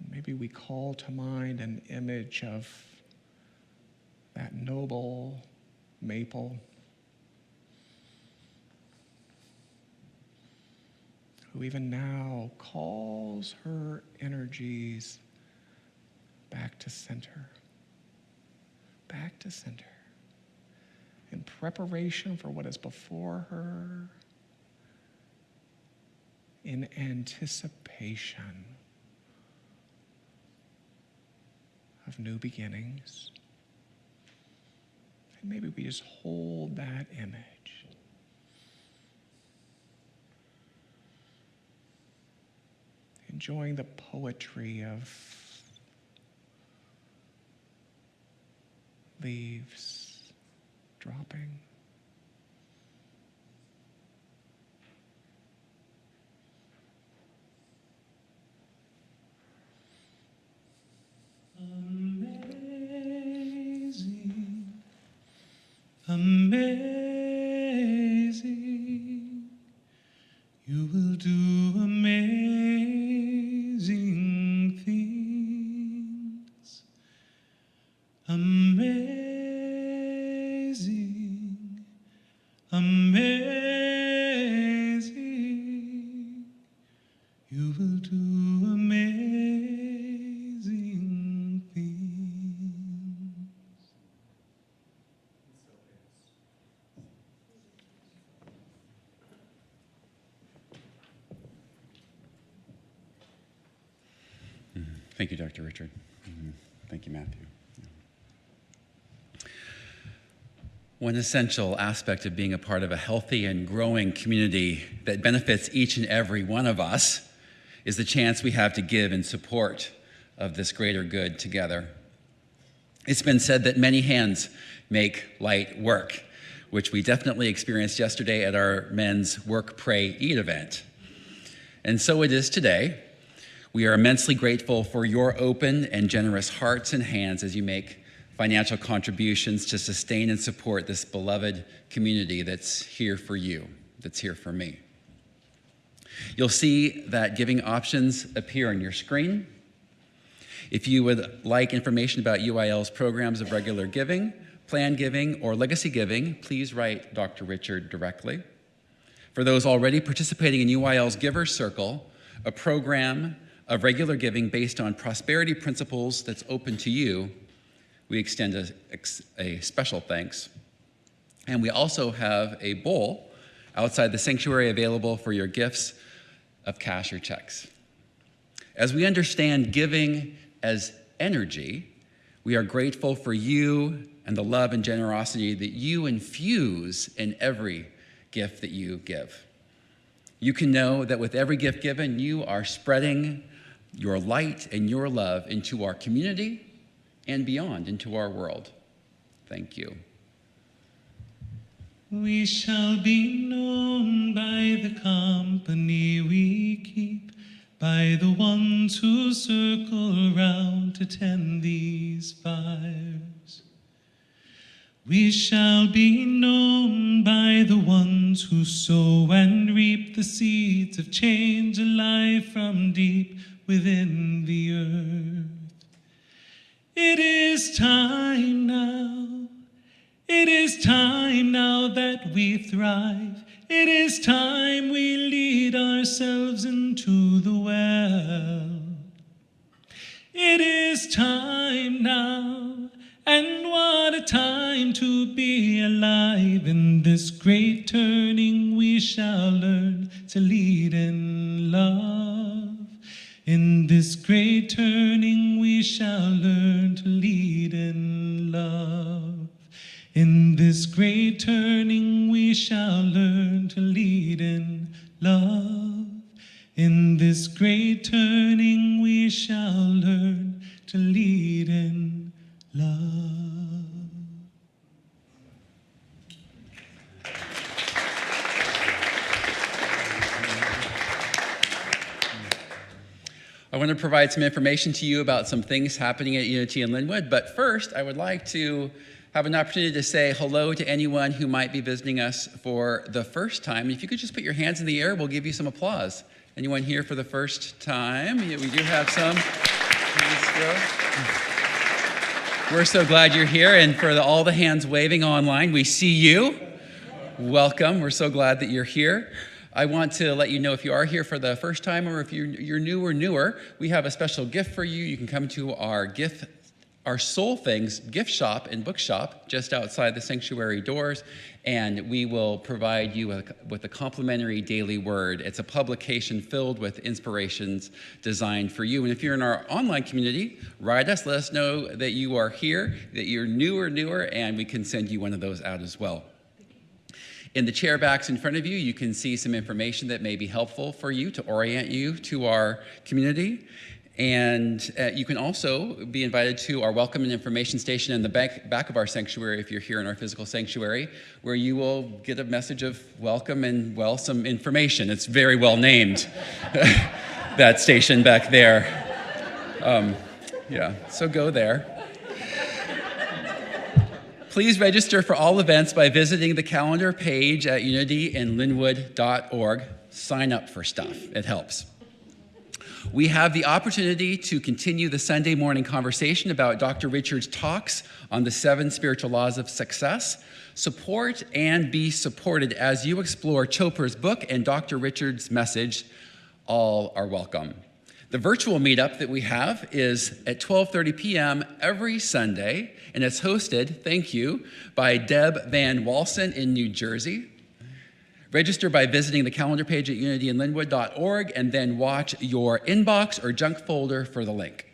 Maybe we call to mind an image of that noble Maple, who even now calls her energies back to center, in preparation for what is before her, in anticipation of new beginnings. And maybe we just hold that image. Enjoying the poetry of leaves dropping. Amazing, amazing, you will do amazing things. Amazing, amazing, you will do amazing things. Thank you, Dr. Richard. Thank you, Matthew. One essential aspect of being a part of a healthy and growing community that benefits each and every one of us is the chance we have to give in support of this greater good together. It's been said that many hands make light work, which we definitely experienced yesterday at our men's Work, Pray, Eat event. And so it is today. We are immensely grateful for your open and generous hearts and hands as you make financial contributions to sustain and support this beloved community that's here for you, that's here for me. You'll see that giving options appear on your screen. If you would like information about UIL's programs of regular giving, planned giving, or legacy giving, please write Dr. Richard directly. For those already participating in UIL's Giver's Circle, a program of regular giving based on prosperity principles that's open to you, we extend a special thanks. And we also have a bowl outside the sanctuary available for your gifts of cash or checks. As we understand giving as energy, we are grateful for you and the love and generosity that you infuse in every gift that you give. You can know that with every gift given, you are spreading your light and your love into our community and beyond, into our world. Thank you. We shall be known by the company we keep, by the ones who circle round to tend these fires. We shall be known by the ones who sow and reap the seeds of change alive from deep within the earth. It is time now. It is time now that we thrive. It is time we lead ourselves into the well. It is time now, and what a time to be alive. In this great turning we shall learn to lead in love. In this great turning we shall learn to lead in love. In this great turning we shall learn to lead in love. In this great turning we shall learn to lead in love. I want to provide some information to you about some things happening at Unity in Lynnwood, but first I would like to have an opportunity to say hello to anyone who might be visiting us for the first time. If you could just put your hands in the air, we'll give you some applause. Anyone here for the first time? Yeah, we do have some. Please go. We're so glad you're here, and for all the hands waving online, we see you. Welcome. We're so glad that you're here. I want to let you know, if you are here for the first time or if you're new or newer, we have a special gift for you. You can come to our Soul Things gift shop and bookshop just outside the sanctuary doors, and we will provide you with a complimentary daily word. It's a publication filled with inspirations designed for you. And if you're in our online community, write us, let us know that you are here, that you're new or newer, and we can send you one of those out as well. In the chair backs in front of you, you can see some information that may be helpful for you to orient you to our community. And you can also be invited to our welcome and information station in the back of our sanctuary if you're here in our physical sanctuary, where you will get a message of welcome and, well, some information. It's very well named, that station back there. So go there. Please register for all events by visiting the calendar page at unityinlynnwood.org. Sign up for stuff. It helps. We have the opportunity to continue the Sunday morning conversation about Dr. Richard's talks on the 7 spiritual laws of success. Support and be supported as you explore Chopra's book and Dr. Richard's message. All are welcome. The virtual meetup that we have is at 12:30 p.m. every Sunday, and it's hosted, thank you, by Deb Van Walsen in New Jersey. Register by visiting the calendar page at unityinlynnwood.org and then watch your inbox or junk folder for the link.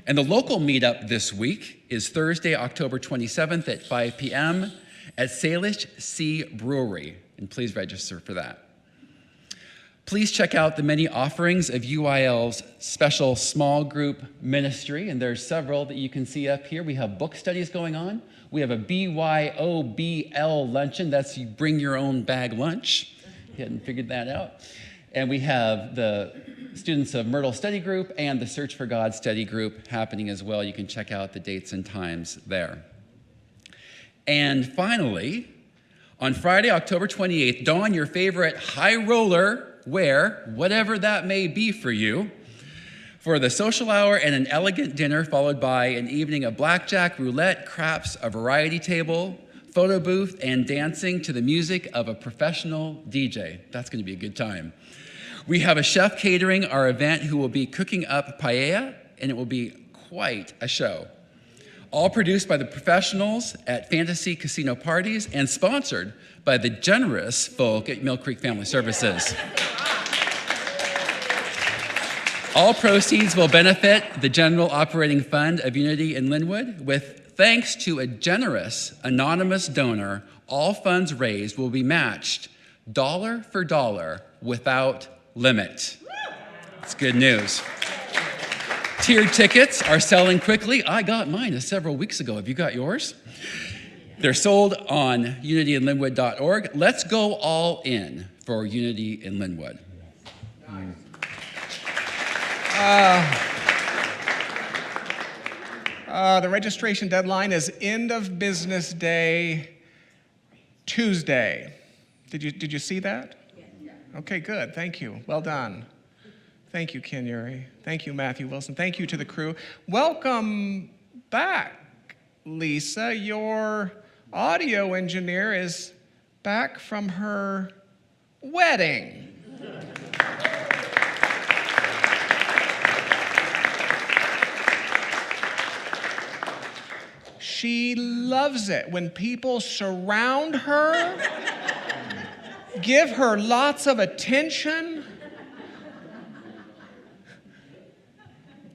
And the local meetup this week is Thursday, October 27th at 5 p.m. at Salish Sea Brewery, and please register for that. Please check out the many offerings of UIL's special small group ministry, and there's several that you can see up here. We have book studies going on. We have a BYOBL luncheon. That's you bring your own bag lunch. You hadn't figured that out. And we have the Students of Myrtle Study Group and the Search for God Study Group happening as well. You can check out the dates and times there. And finally, on Friday, October 28th, don your favorite high roller wear, whatever that may be for you, for the social hour and an elegant dinner, followed by an evening of blackjack, roulette, craps, a variety table, photo booth, and dancing to the music of a professional DJ. That's going to be a good time. We have a chef catering our event who will be cooking up paella, and it will be quite a show. All produced by the professionals at Fantasy Casino Parties and sponsored by the generous folk at Mill Creek Family Services. All proceeds will benefit the general operating fund of Unity in Lynnwood. With thanks to a generous anonymous donor, all funds raised will be matched dollar for dollar without limit. It's good news. Tiered tickets are selling quickly. I got mine several weeks ago. Have you got yours? They're sold on unityinlynnwood.org. Let's go all in for Unity in Lynnwood. The registration deadline is end of business day, Tuesday. Did you see that? Yeah. Okay, good. Thank you. Well done. Thank you, Ken Urey. Thank you, Matthew Wilson. Thank you to the crew. Welcome back, Lisa. Your audio engineer is back from her wedding. She loves it when people surround her, give her lots of attention.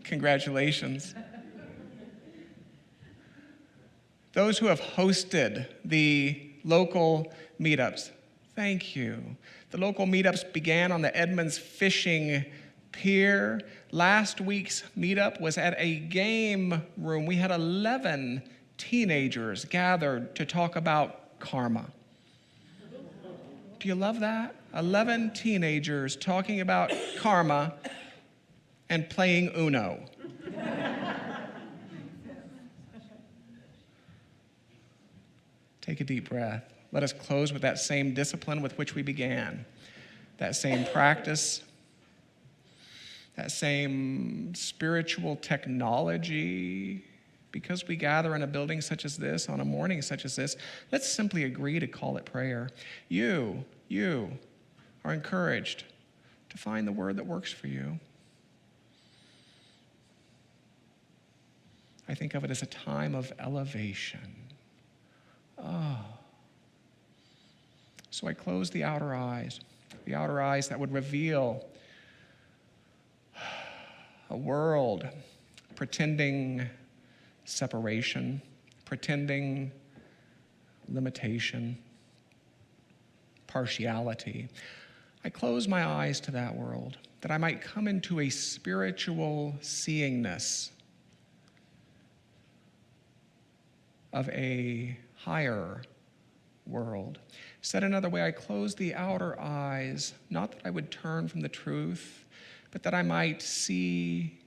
Congratulations. Those who have hosted the local meetups, thank you. The local meetups began on the Edmonds Fishing Pier. Last week's meetup was at a game room. We had 11 teenagers gathered to talk about karma. Do you love that? 11 teenagers talking about karma and playing Uno. Take a deep breath. Let us close with that same discipline with which we began, that same practice, that same spiritual technology because we gather in a building such as this, on a morning such as this, let's simply agree to call it prayer. You are encouraged to find the word that works for you. I think of it as a time of elevation. So I close the outer eyes that would reveal a world pretending separation, pretending limitation, partiality. I close my eyes to that world, that I might come into a spiritual seeingness of a higher world. Said another way, I close the outer eyes, not that I would turn from the truth, but that I might see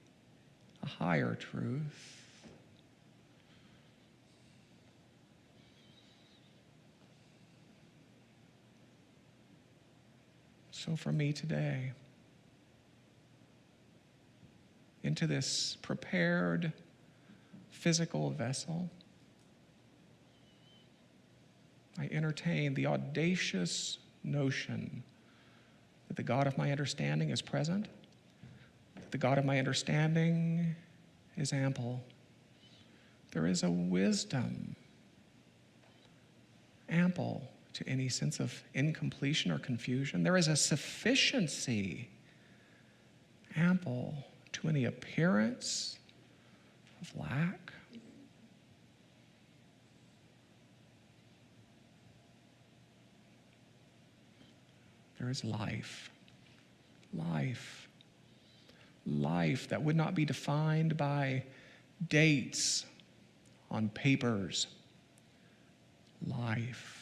a higher truth. So for me today, into this prepared physical vessel, I entertain the audacious notion that the God of my understanding is present, that the God of my understanding is ample. There is a wisdom ample to any sense of incompletion or confusion. There is a sufficiency ample to any appearance of lack. There is life that would not be defined by dates on papers. Life.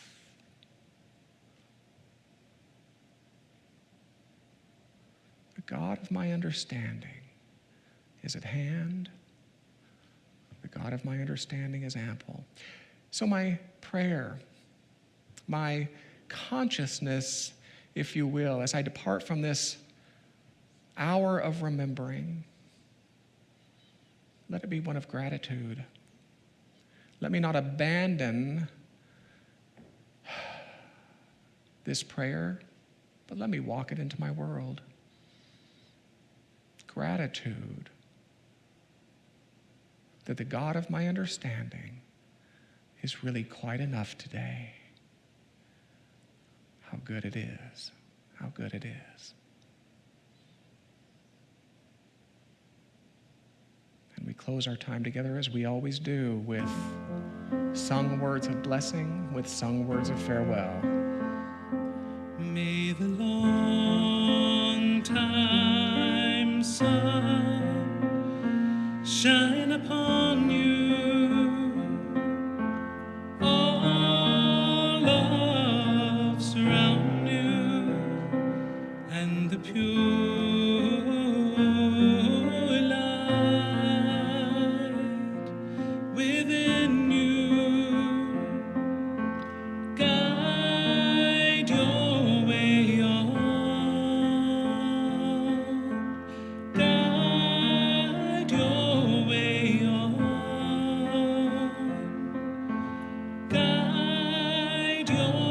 The God of my understanding is at hand. The God of my understanding is ample. So my prayer, my consciousness, if you will, as I depart from this hour of remembering, let it be one of gratitude. Let me not abandon this prayer, but let me walk it into my world. Gratitude that the God of my understanding is really quite enough today. How good it is. How good it is. And we close our time together as we always do with sung words of blessing, with sung words of farewell. May the long time sun shine upon you. All love surround you, and the pure light within you guide your way on. Guide your way on. Guide your